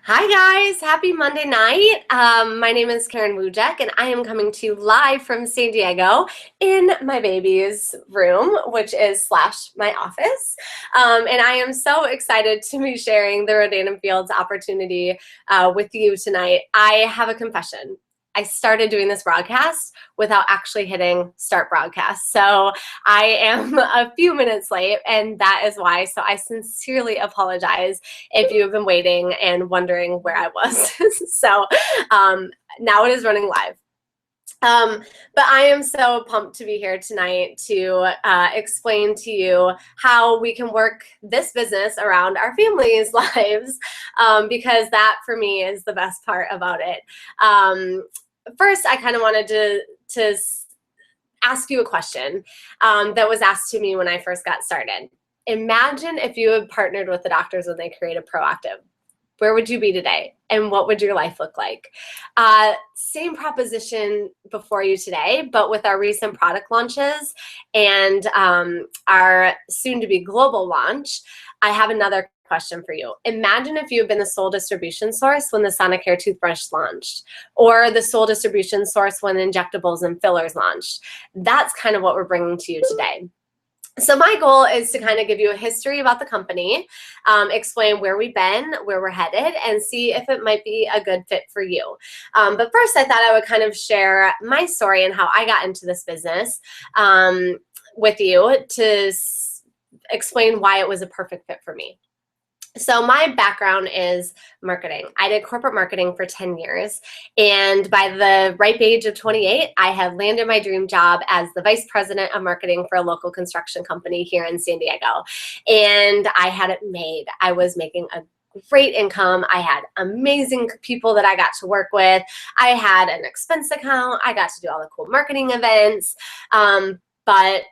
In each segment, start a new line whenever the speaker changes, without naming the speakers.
Hi guys, happy Monday night. My name is Karen Wujek and I am coming to you live from San Diego in my baby's room, which is slash my office. And I am so excited to be sharing the Rodan Fields opportunity with you tonight. I have a confession. I started doing this broadcast without actually hitting start broadcast. So I am a few minutes late, and that is why. So I sincerely apologize if you have been waiting and wondering where I was. So now it is running live. But I am so pumped to be here tonight to explain to you how we can work this business around our families' lives, because that for me is the best part about it. First, I kind of wanted to ask you a question that was asked to me when I first got started. Imagine if you had partnered with the doctors when they created Proactive. Where would you be today? And what would your life look like? Same proposition before you today, but with our recent product launches and our soon-to-be global launch, I have another question for you. Imagine if you had been the sole distribution source when the Sonicare toothbrush launched, or the sole distribution source when injectables and fillers launched. That's kind of what we're bringing to you today. So my goal is to kind of give you a history about the company, explain where we've been, where we're headed, and see if it might be a good fit for you. But first, I thought I would kind of share my story and how I got into this business with you to explain why it was a perfect fit for me. So my background is marketing. I did corporate marketing for 10 years. And by the ripe age of 28, I had landed my dream job as the vice president of marketing for a local construction company here in San Diego. And I had it made. I was making a great income. I had amazing people that I got to work with. I had an expense account. I got to do all the cool marketing events. But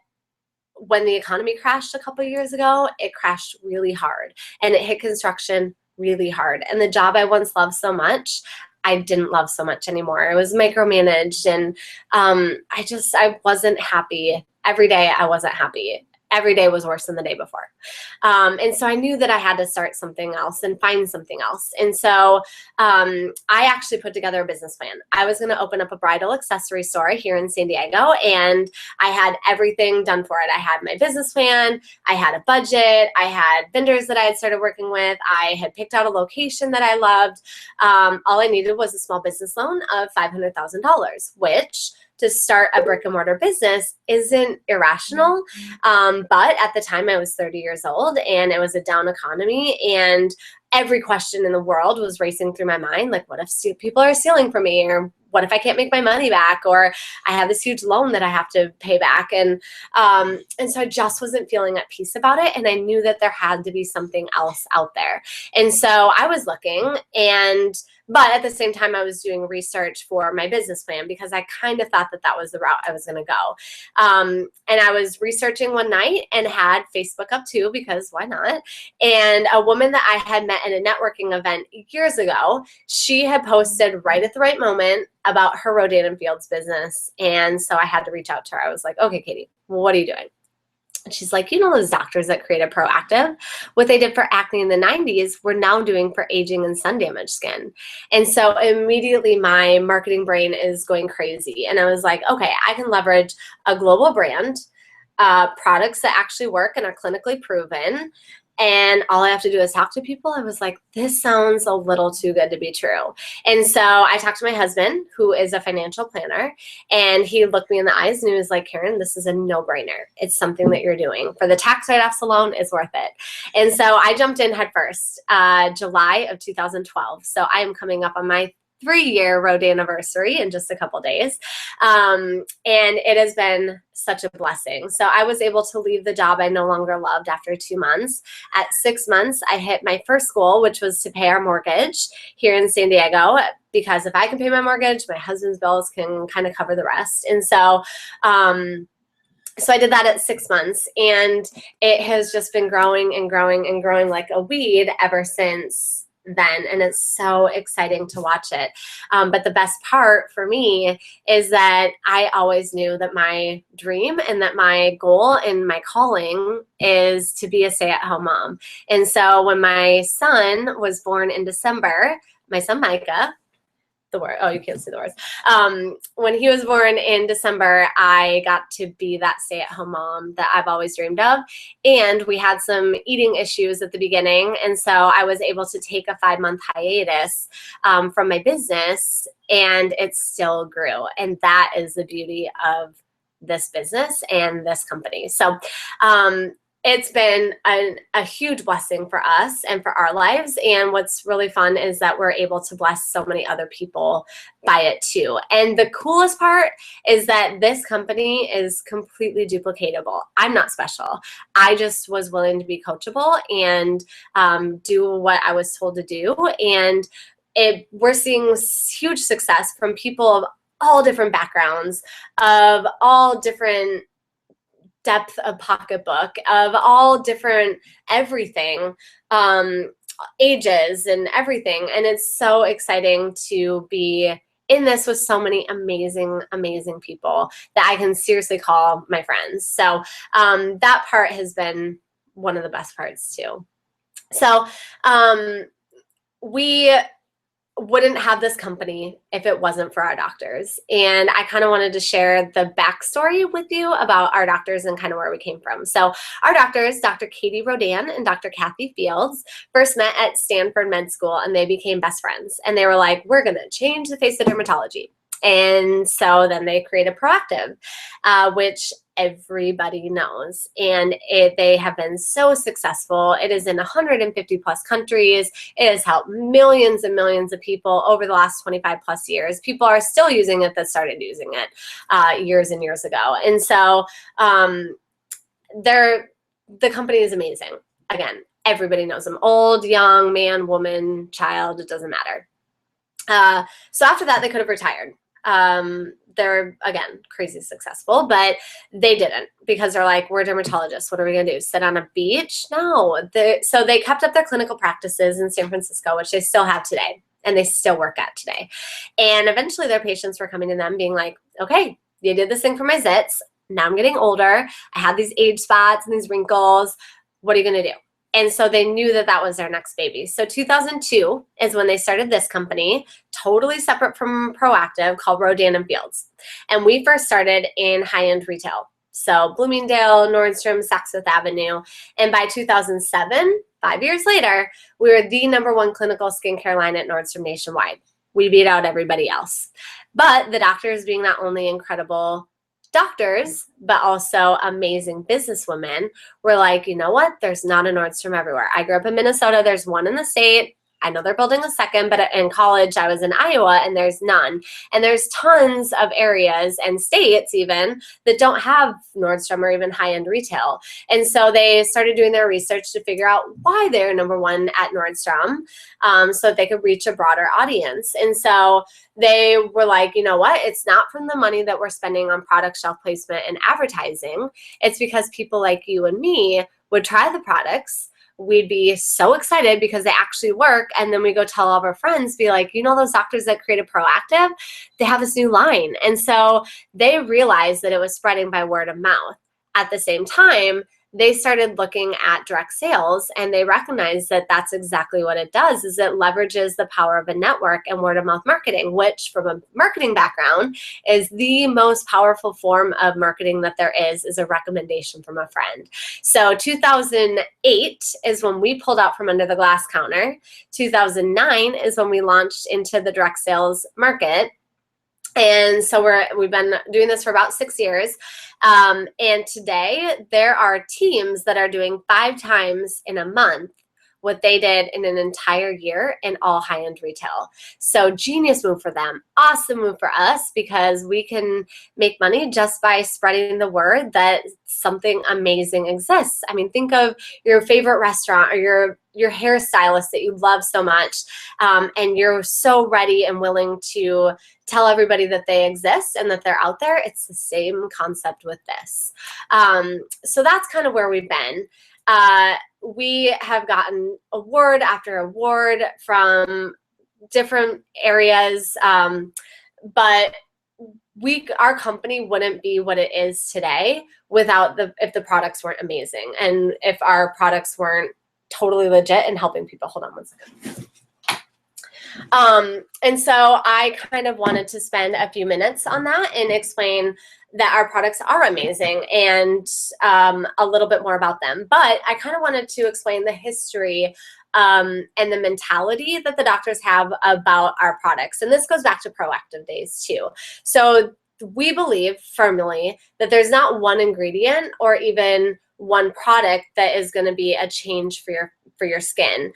when the economy crashed a couple of years ago, it crashed really hard and it hit construction really hard. And the job I once loved so much, I didn't love so much anymore. It was micromanaged, and I wasn't happy. Every day I wasn't happy. Every day was worse than the day before. And so I knew that I had to start something else and find something else. And so I actually put together a business plan. I was going to open up a bridal accessory store here in San Diego, and I had everything done for it. I had my business plan. I had a budget. I had vendors that I had started working with. I had picked out a location that I loved. All I needed was a small business loan of $500,000, which to start a brick and mortar business isn't irrational. But at the time I was 30 years old and it was a down economy, and every question in the world was racing through my mind. Like, what if people are stealing from me? Or what if I can't make my money back? Or I have this huge loan that I have to pay back. And so I just wasn't feeling at peace about it. And I knew that there had to be something else out there. And so I was looking, but at the same time, I was doing research for my business plan because I kind of thought that that was the route I was going to go. And I was researching one night and had Facebook up too, because why not? And a woman that I had met at a networking event years ago, she had posted right at the right moment about her Rodan Fields business. And so I had to reach out to her. I was like, okay, Katie, what are you doing? And she's like, you know, those doctors that created Proactive, what they did for acne in the 90s, we're now doing for aging and sun damaged skin. And so immediately my marketing brain is going crazy. And I was like, okay, I can leverage a global brand, products that actually work and are clinically proven, and all I have to do is talk to people. I was like, this sounds a little too good to be true. And so I talked to my husband, who is a financial planner, and he looked me in the eyes and he was like, Karen, this is a no-brainer. It's something that you're doing. For the tax write-offs alone, it's worth it. And so I jumped in head first, July of 2012. So I am coming up on my 3-year Rodan anniversary in just a couple days. And it has been such a blessing. So I was able to leave the job I no longer loved after 2 months. At 6 months, I hit my first goal, which was to pay our mortgage here in San Diego, because if I can pay my mortgage, my husband's bills can kind of cover the rest. And so I did that at 6 months, and it has just been growing and growing and growing like a weed ever since then, and it's so exciting to watch it. But the best part for me is that I always knew that my dream and that my goal and my calling is to be a stay-at-home mom. And so when my son was born in December, my son Micah, you can't see the words. When he was born in December, I got to be that stay-at-home mom that I've always dreamed of. And we had some eating issues at the beginning. And so I was able to take a 5-month hiatus from my business, and it still grew. And that is the beauty of this business and this company. So it's been a huge blessing for us and for our lives. And what's really fun is that we're able to bless so many other people by it too. And the coolest part is that this company is completely duplicatable. I'm not special. I just was willing to be coachable and do what I was told to do. And we're seeing huge success from people of all different backgrounds, of all different depth of pocketbook, of all different everything, ages and everything. And it's so exciting to be in this with so many amazing, amazing people that I can seriously call my friends. So that part has been one of the best parts too. So we wouldn't have this company if it wasn't for our doctors. And I kind of wanted to share the backstory with you about our doctors and kind of where we came from. So our doctors, Dr. Katie Rodan and Dr. Kathy Fields, first met at Stanford Med School, and they became best friends. And they were like, we're going to change the face of dermatology. And so then they created Proactive, which everybody knows. And they have been so successful. It is in 150 plus countries. It has helped millions and millions of people over the last 25 plus years. People are still using it that started using it years and years ago. And so the company is amazing. Again, everybody knows them. Old, young, man, woman, child, it doesn't matter. So after that, they could have retired. They're, again, crazy successful, but they didn't, because they're like, we're dermatologists. What are we going to do? Sit on a beach? No. So they kept up their clinical practices in San Francisco, which they still have today, and they still work at today. And eventually their patients were coming to them being like, okay, you did this thing for my zits. Now I'm getting older. I have these age spots and these wrinkles. What are you going to do? And so they knew that that was their next baby. So 2002 is when they started this company, totally separate from Proactive, called Rodan Fields. And we first started in high-end retail. So Bloomingdale, Nordstrom, Saks Fifth Avenue. And by 2007, 5 years later, we were the #1 clinical skincare line at Nordstrom nationwide. We beat out everybody else. But the doctors, being not only incredible doctors, but also amazing businesswomen, were like, you know what? There's not a Nordstrom everywhere. I grew up in Minnesota. There's one in the state. I know they're building a second, but in college, I was in Iowa, and there's none. And there's tons of areas and states even that don't have Nordstrom or even high-end retail. And so they started doing their research to figure out why they're #1 at Nordstrom, so that they could reach a broader audience. And so they were like, you know what? It's not from the money that we're spending on product shelf placement and advertising. It's because people like you and me would try the products. We'd be so excited because they actually work. And then we go tell all of our friends, be like, you know, those doctors that created Proactive, they have this new line. And so they realized that it was spreading by word of mouth. At the same time, they started looking at direct sales, and they recognized that that's exactly what it does, is it leverages the power of a network and word of mouth marketing, which from a marketing background is the most powerful form of marketing that there is a recommendation from a friend. So 2008 is when we pulled out from under the glass counter. 2009 is when we launched into the direct sales market. And so we've been doing this for about 6 years. And today there are teams that are doing 5 times in a month what they did in an entire year in all high-end retail. So genius move for them. Awesome move for us, because we can make money just by spreading the word that something amazing exists. I mean, think of your favorite restaurant or your hairstylist that you love so much, and you're so ready and willing to tell everybody that they exist and that they're out there. It's the same concept with this. So that's kind of where we've been. we have gotten award after award from different areas, but our company wouldn't be what it is today without if the products weren't amazing and if our products weren't totally legit and helping people. Hold on one second. And so I kind of wanted to spend a few minutes on that and explain that our products are amazing and a little bit more about them. But I kind of wanted to explain the history and the mentality that the doctors have about our products. And this goes back to proactive days too. So we believe firmly that there's not one ingredient or even one product that is going to be a change for your skin.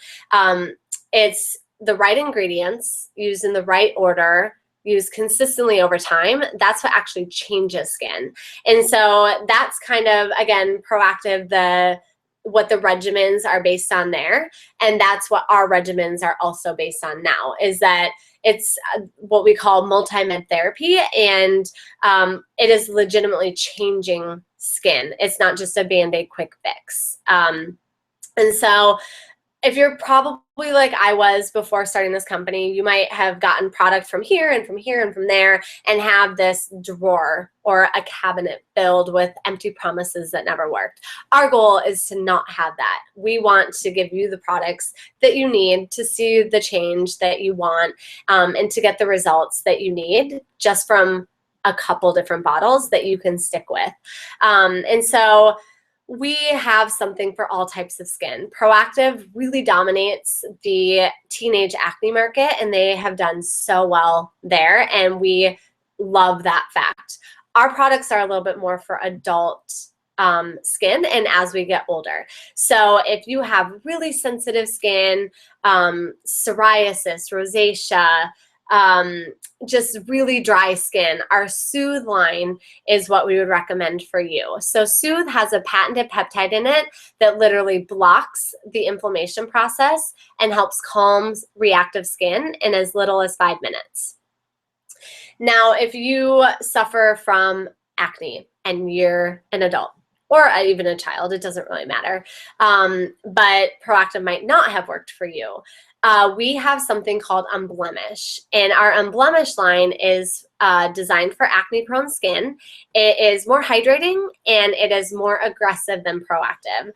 It's the right ingredients used in the right order, used consistently over time. That's what actually changes skin. And so that's kind of, again, proactive, what the regimens are based on there. And that's what our regimens are also based on now, is that it's what we call multi-med therapy, and it is legitimately changing skin. It's not just a Band-Aid quick fix. And so if you're probably like I was before starting this company, you might have gotten product from here and from here and from there and have this drawer or a cabinet filled with empty promises that never worked. Our goal is to not have that. We want to give you the products that you need to see the change that you want, and to get the results that you need just from a couple different bottles that you can stick with. And so we have something for all types of skin. Proactive really dominates the teenage acne market, and they have done so well there, and we love that fact. Our products are a little bit more for adult skin and as we get older. So if you have really sensitive skin, psoriasis, rosacea, just really dry skin, our Soothe line is what we would recommend for you. So Soothe has a patented peptide in it that literally blocks the inflammation process and helps calm reactive skin in as little as 5 minutes. Now, if you suffer from acne and you're an adult, or even a child, it doesn't really matter, but Proactive might not have worked for you, we have something called Unblemish, and our Unblemish line is designed for acne-prone skin. It is more hydrating and it is more aggressive than Proactive.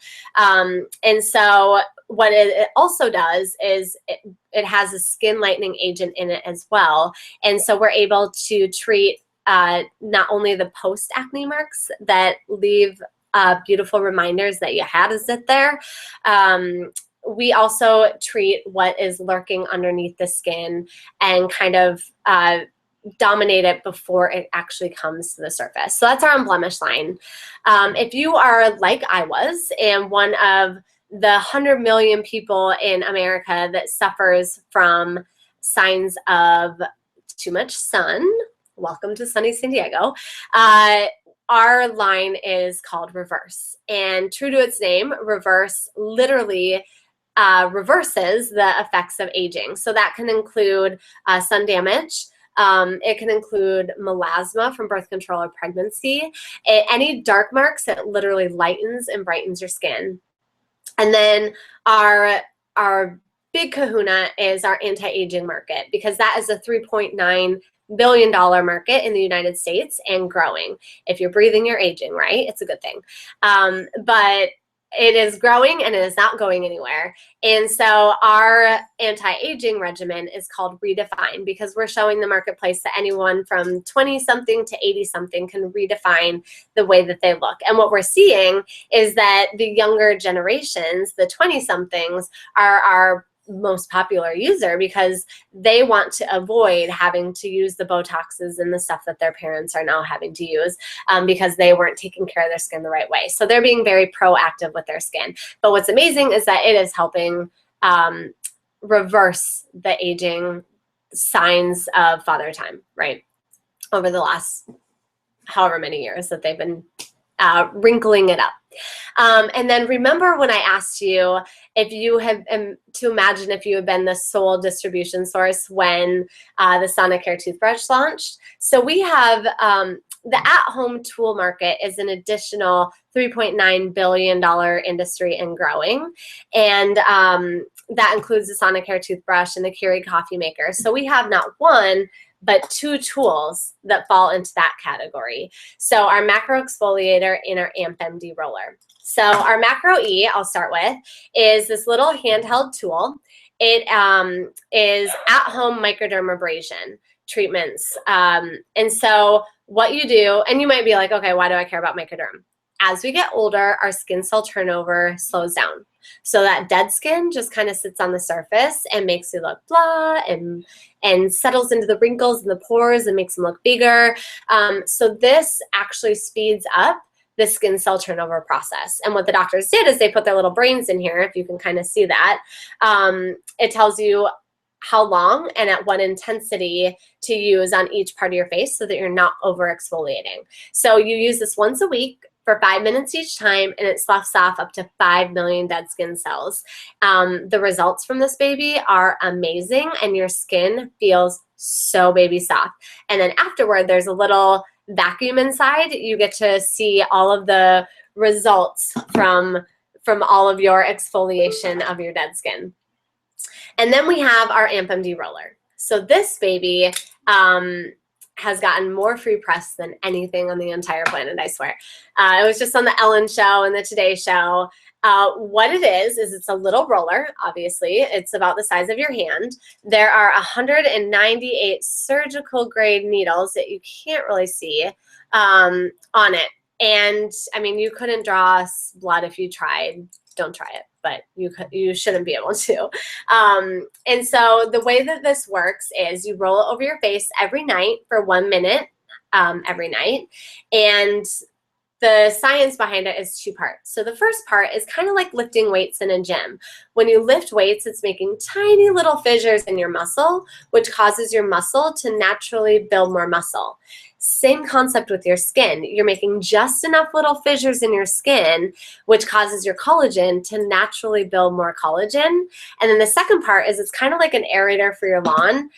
And so what it also does is it has a skin lightening agent in it as well. And so we're able to treat not only the post-acne marks that leave beautiful reminders that you had a zit there, we also treat what is lurking underneath the skin and kind of dominate it before it actually comes to the surface. So that's our Unblemished line. If you are like I was and one of the 100 million people in America that suffers from signs of too much sun, welcome to sunny San Diego, our line is called Reverse. And true to its name, Reverse literally reverses the effects of aging. So that can include sun damage. It can include melasma from birth control or pregnancy. Any dark marks, it literally lightens and brightens your skin. And then our big kahuna is our anti-aging market, because that is a $3.9 billion market in the United States and growing. If you're breathing, you're aging, right? It's a good thing. But it is growing and it is not going anywhere. And so our anti-aging regimen is called Redefine, because we're showing the marketplace that anyone from 20-something to 80-something can redefine the way that they look. And what we're seeing is that the younger generations, the 20-somethings, are our most popular user, because they want to avoid having to use the Botoxes and the stuff that their parents are now having to use, because they weren't taking care of their skin the right way. So they're being very proactive with their skin. But what's amazing is that it is helping reverse the aging signs of father time, right? Over the last however many years that they've been wrinkling it up. And then remember when I asked you if you have to imagine if you had been the sole distribution source when the Sonicare toothbrush launched. So we have the at-home tool market is an additional $3.9 billion industry and growing. And that includes the Sonicare toothbrush and the Keurig coffee maker. So we have not one, but 2 tools that fall into that category. So our macro exfoliator and our AMP MD roller. So our macro E, I'll start with, is this little handheld tool. It is at-home microdermabrasion treatments. And so what you do, and you might be like, okay, why do I care about microderm? As we get older, our skin cell turnover slows down. So that dead skin just kind of sits on the surface and makes you look blah and settles into the wrinkles and the pores and makes them look bigger. So this actually speeds up the skin cell turnover process. And what the doctors did is they put their little brains in here, if you can kind of see that. It tells you how long and at what intensity to use on each part of your face so that you're not over exfoliating. So you use this once a week for 5 minutes each time, and it sloughs off up to 5 million dead skin cells. The results from this baby are amazing, and your skin feels so baby soft. And then afterward, there's a little vacuum inside. You get to see all of the results from all of your exfoliation of your dead skin. And then we have our AMP MD roller. So this baby has gotten more free press than anything on the entire planet, I swear. It was just on the Ellen show and the Today show. What it is it's a little roller, obviously. It's about the size of your hand. There are 198 surgical grade needles that you can't really see on it. And I mean, you couldn't draw blood if you tried. Don't try it, but you shouldn't be able to. And so the way that this works is you roll it over your face every night for 1 minute every night. And the science behind it is 2 parts. So the first part is kind of like lifting weights in a gym. When you lift weights, it's making tiny little fissures in your muscle, which causes your muscle to naturally build more muscle. Same concept with your skin. You're making just enough little fissures in your skin, which causes your collagen to naturally build more collagen. And then the second part is it's kind of like an aerator for your lawn.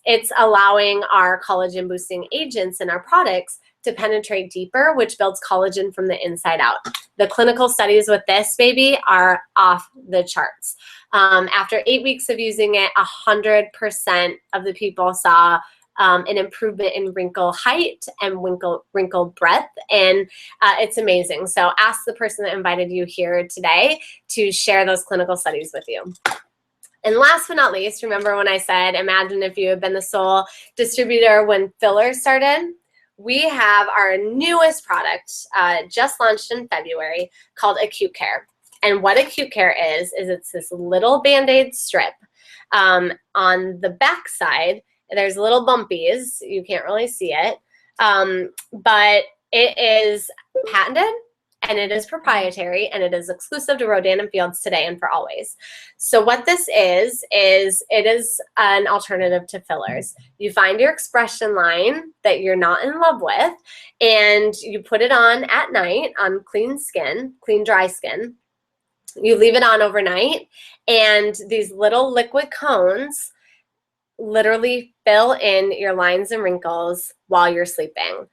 It's allowing our collagen boosting agents in our products to penetrate deeper, which builds collagen from the inside out. The clinical studies with this baby are off the charts. After 8 weeks of using it, 100% of the people saw an improvement in wrinkle height and wrinkle breadth, and it's amazing. So ask the person that invited you here today to share those clinical studies with you. And last but not least, remember when I said, imagine if you had been the sole distributor when fillers started? We have our newest product just launched in February called Acute Care. And what Acute Care is it's this little Band-Aid strip. On the back side, there's little bumpies. You can't really see it. But it is patented, and it is proprietary, and it is exclusive to Rodan Fields today and for always. So what this is it is an alternative to fillers. You find your expression line that you're not in love with, and you put it on at night on clean skin, clean dry skin. You leave it on overnight, and these little liquid cones literally fill in your lines and wrinkles while you're sleeping.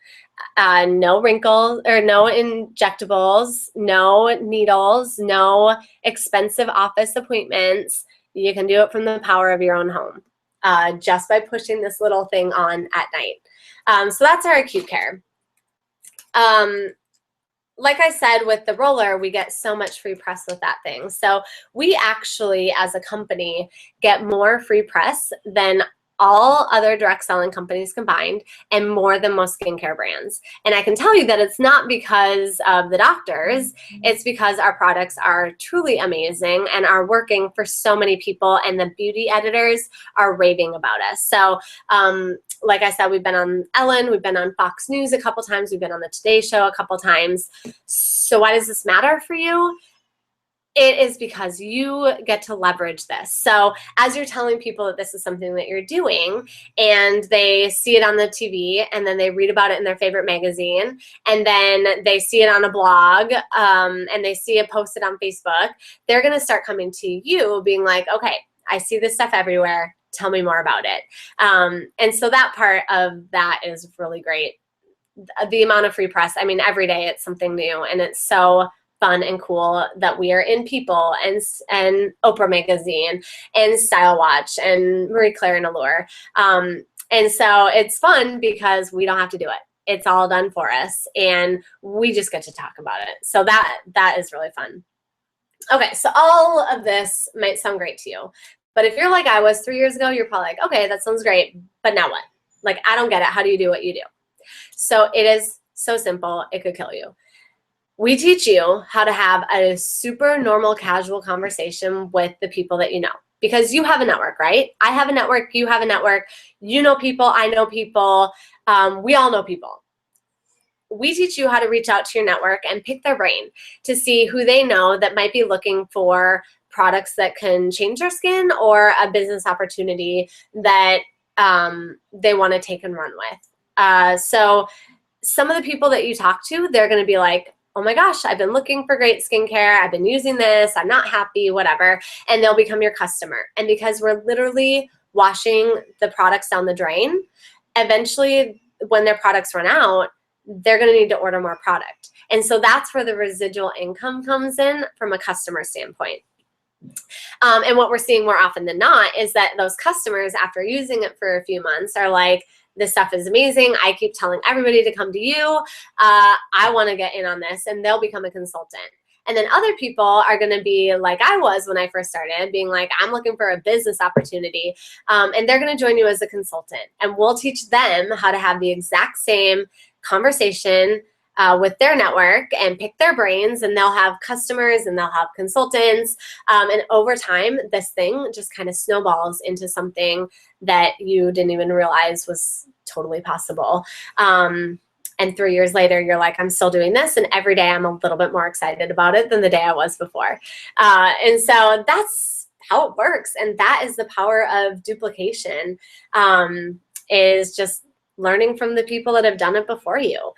No wrinkles or no injectables, no needles, no expensive office appointments. You can do it from the power of your own home just by pushing this little thing on at night. So that's our Acute Care. Like I said, with the roller, we get so much free press with that thing. So we actually, as a company, get more free press than all other direct selling companies combined, and more than most skincare brands. And I can tell you that it's not because of the doctors, it's because our products are truly amazing and are working for so many people, and the beauty editors are raving about us. So like I said, we've been on Ellen, we've been on Fox News a couple times, we've been on the Today Show a couple times. So why does this matter for you? It is because you get to leverage this. So as you're telling people that this is something that you're doing, and they see it on the TV, and then they read about it in their favorite magazine, and then they see it on a blog, and they see it posted on Facebook, they're going to start coming to you being like, okay, I see this stuff everywhere. Tell me more about it. And so that part of that is really great. The amount of free press, I mean, every day it's something new, and it's so fun and cool that we are in People and Oprah Magazine and Style Watch and Marie Claire and Allure. And so it's fun because we don't have to do it. It's all done for us, and we just get to talk about it. So that is really fun. Okay, so all of this might sound great to you, but if you're like I was 3 years ago, you're probably like, okay, that sounds great, but now what? Like, I don't get it. How do you do what you do? So it is so simple, it could kill you. We teach you how to have a super normal, casual conversation with the people that you know, because you have a network, right? I have a network, you have a network, you know people, I know people, we all know people. We teach you how to reach out to your network and pick their brain to see who they know that might be looking for products that can change their skin or a business opportunity that they want to take and run with. So some of the people that you talk to, they're going to be like, oh my gosh, I've been looking for great skincare. I've been using this. I'm not happy, whatever. And they'll become your customer. And because we're literally washing the products down the drain, eventually when their products run out, they're going to need to order more product. And so that's where the residual income comes in from a customer standpoint. And what we're seeing more often than not is that those customers, after using it for a few months, are like, this stuff is amazing. I keep telling everybody to come to you. I want to get in on this, and they'll become a consultant. And then other people are going to be like I was when I first started, being like, I'm looking for a business opportunity. And they're going to join you as a consultant. And we'll teach them how to have the exact same conversation with their network and pick their brains, and they'll have customers and they'll have consultants. And over time, this thing just kind of snowballs into something that you didn't even realize was totally possible. And 3 years later, you're like, I'm still doing this. And every day I'm a little bit more excited about it than the day I was before. And so that's how it works. And that is the power of duplication, is just learning from the people that have done it before you.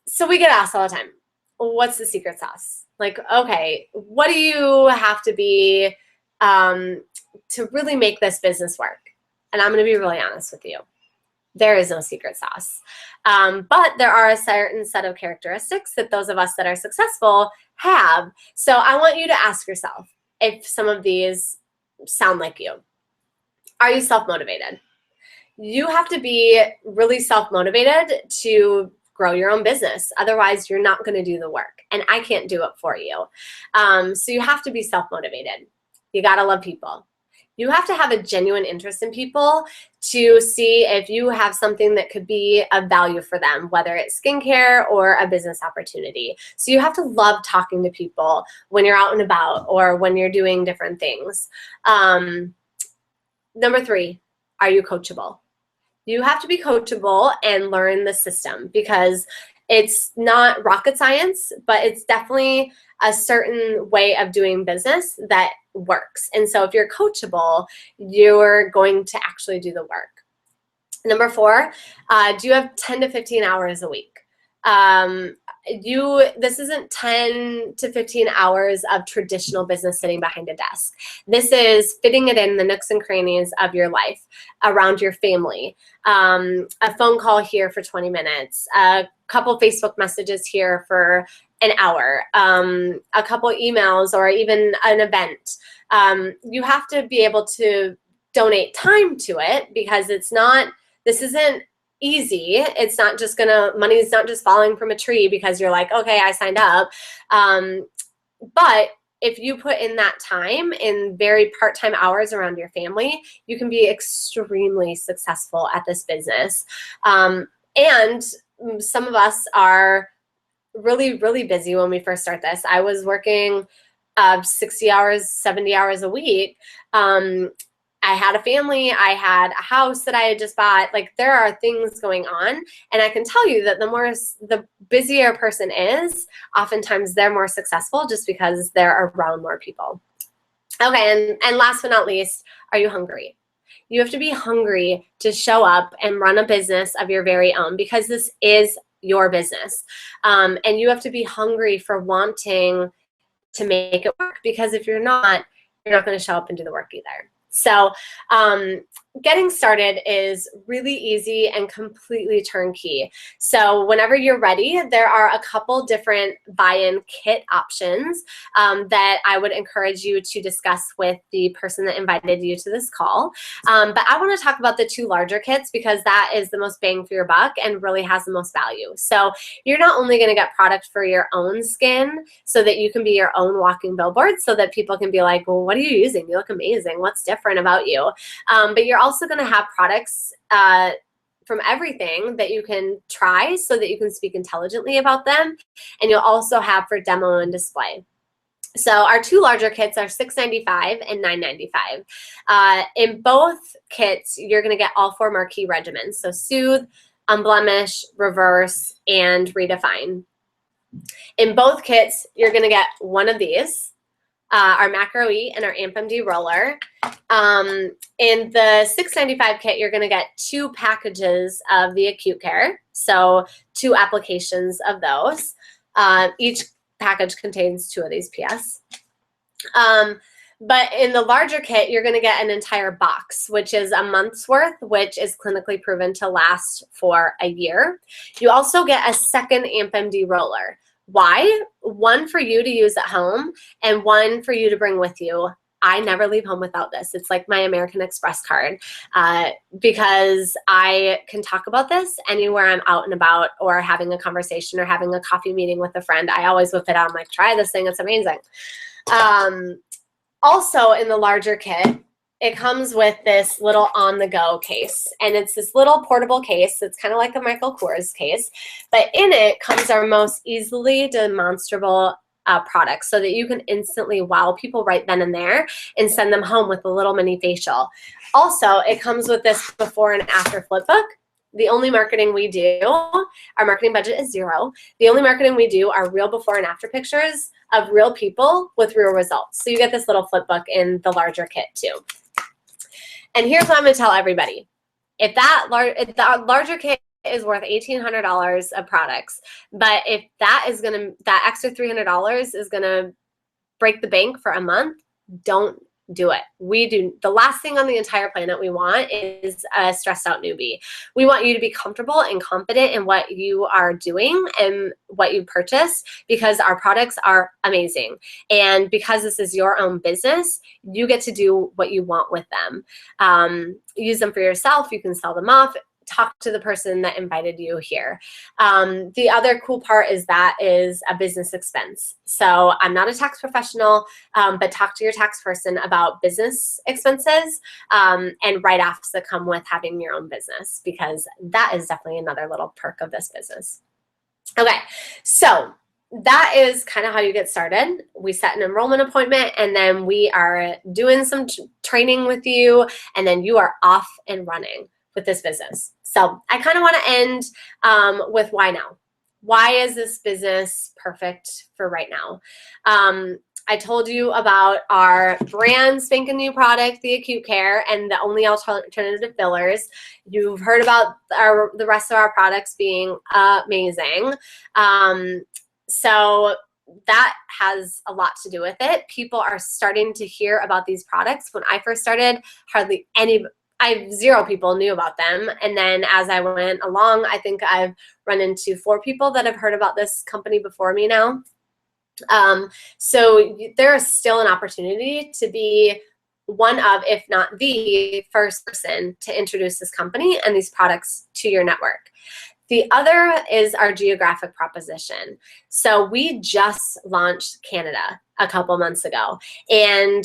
So we get asked all the time, what's the secret sauce? Like, okay, what do you have to be to really make this business work? And I'm going to be really honest with you. There is no secret sauce. But there are a certain set of characteristics that those of us that are successful have. So I want you to ask yourself if some of these sound like you. Are you self-motivated? You have to be really self-motivated to grow your own business. Otherwise, you're not going to do the work, and I can't do it for you. So you have to be self-motivated. You got to love people. You have to have a genuine interest in people to see if you have something that could be of value for them, whether it's skincare or a business opportunity. So you have to love talking to people when you're out and about or when you're doing different things. Number 3, are you coachable? You have to be coachable and learn the system, because it's not rocket science, but it's definitely a certain way of doing business that works. And so if you're coachable, you're going to actually do the work. Number 4, do you have 10 to 15 hours a week? This isn't 10 to 15 hours of traditional business sitting behind a desk. This is fitting it in the nooks and crannies of your life, around your family. A phone call here for 20 minutes, a couple Facebook messages here for an hour, a couple emails, or even an event. You have to be able to donate time to it, because this isn't easy. It's not just money's not just falling from a tree because you're like, okay, I signed up. But if you put in that time in very part-time hours around your family, you can be extremely successful at this business. And some of us are really, really busy when we first start this. I was working 60 hours, 70 hours a week. I had a family, I had a house that I had just bought. Like, there are things going on, and I can tell you that the busier a person is, oftentimes they're more successful just because they're around more people. Okay, and last but not least, are you hungry? You have to be hungry to show up and run a business of your very own, because this is your business. And you have to be hungry for wanting to make it work, because if you're not going to show up and do the work either. So getting started is really easy and completely turnkey. So whenever you're ready, there are a couple different buy-in kit options that I would encourage you to discuss with the person that invited you to this call. But I want to talk about the 2 larger kits, because that is the most bang for your buck and really has the most value. So you're not only going to get product for your own skin so that you can be your own walking billboard, so that people can be like, well, what are you using? You look amazing. What's different about you? But you're also going to have products from everything that you can try so that you can speak intelligently about them. And you'll also have for demo and display. So our 2 larger kits are $6.95 and $9.95. In both kits, you're going to get all 4 marquee regimens. So Soothe, Unblemish, Reverse, and Redefine. In both kits, you're going to get one of these, our Macro E and our Amp MD roller. In the $6.95 kit, you're going to get 2 packages of the acute care. So 2 applications of those. Each package contains 2 of these PS. But in the larger kit, you're going to get an entire box, which is a month's worth, which is clinically proven to last for a year. You also get a second Amp MD roller. Why? One for you to use at home and one for you to bring with you. I never leave home without this. It's like my American Express card because I can talk about this anywhere I'm out and about or having a conversation or having a coffee meeting with a friend. I always whip it out. I'm like, try this thing. It's amazing. Also in the larger kit, it comes with this little on-the-go case, and it's this little portable case. It's kind of like a Michael Kors case, but in it comes our most easily demonstrable products so that you can instantly wow people right then and there and send them home with a little mini facial. Also, it comes with this before and after flip book. The only marketing we do, our marketing budget is $0. The only marketing we do are real before and after pictures of real people with real results. So you get this little flip book in the larger kit too. And here's what I'm going to tell everybody. If the larger kit is worth $1,800 of products, but if that extra $300 is going to break the bank for a month, don't do it. The last thing on the entire planet we want is a stressed out newbie. We want you to be comfortable and confident in what you are doing and what you purchased, because our products are amazing. And because this is your own business, you get to do what you want with them. Use them for yourself. You can sell them off. Talk to the person that invited you here. The other cool part is that is a business expense. So I'm not a tax professional, but talk to your tax person about business expenses and write-offs that come with having your own business, because that is definitely another little perk of this business. Okay, so that is kind of how you get started. We set an enrollment appointment, and then we are doing some training with you, and then you are off and running with this business. So I kind of want to end with why now? Why is this business perfect for right now? I told you about our brand spanking new product, the acute care, and the only alternative fillers. You've heard about the rest of our products being amazing. So that has a lot to do with it. People are starting to hear about these products. When I first started, zero people knew about them. And then as I went along, I think I've run into 4 people that have heard about this company before me now. So there is still an opportunity to be one of, if not the first person to introduce this company and these products to your network. The other is our geographic proposition. So we just launched Canada a couple months ago, and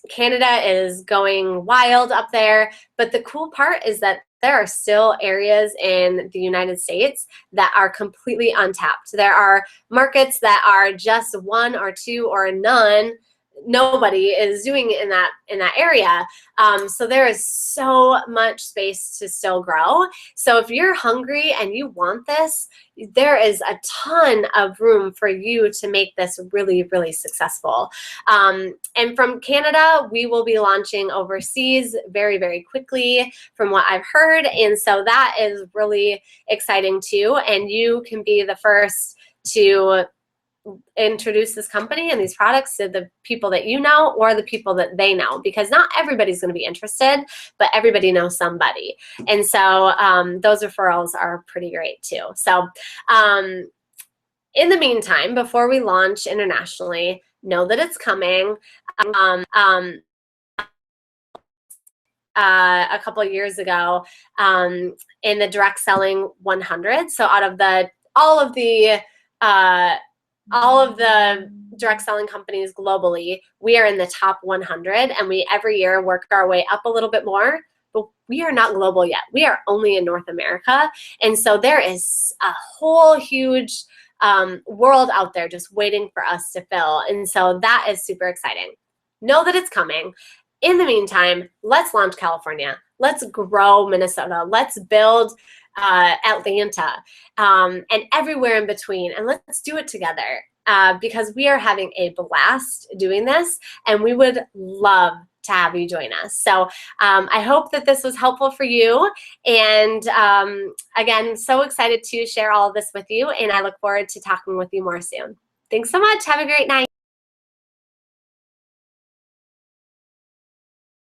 Canada is going wild up there, but the cool part is that there are still areas in the United States that are completely untapped. There are markets that are just 1 or 2 or none nobody is doing in that area. So there is so much space to still grow. So if you're hungry and you want this, there is a ton of room for you to make this really, really successful. And from Canada, we will be launching overseas very, very quickly from what I've heard. And so that is really exciting too. And you can be the first to introduce this company and these products to the people that you know or the people that they know, because not everybody's going to be interested, but everybody knows somebody. And so those referrals are pretty great too. So in the meantime, before we launch internationally, know that it's coming. A couple of years ago in the direct selling 100. So out of all of the direct selling companies globally, we are in the top 100, and we every year work our way up a little bit more, but we are not global yet. We are only in North America. And so there is a whole huge world out there just waiting for us to fill. And so that is super exciting. Know that it's coming. In the meantime, let's launch California. Let's grow Minnesota. Let's build Atlanta and everywhere in between. And let's do it together because we are having a blast doing this, and we would love to have you join us. So I hope that this was helpful for you. And again, so excited to share all of this with you. And I look forward to talking with you more soon. Thanks so much. Have a great night.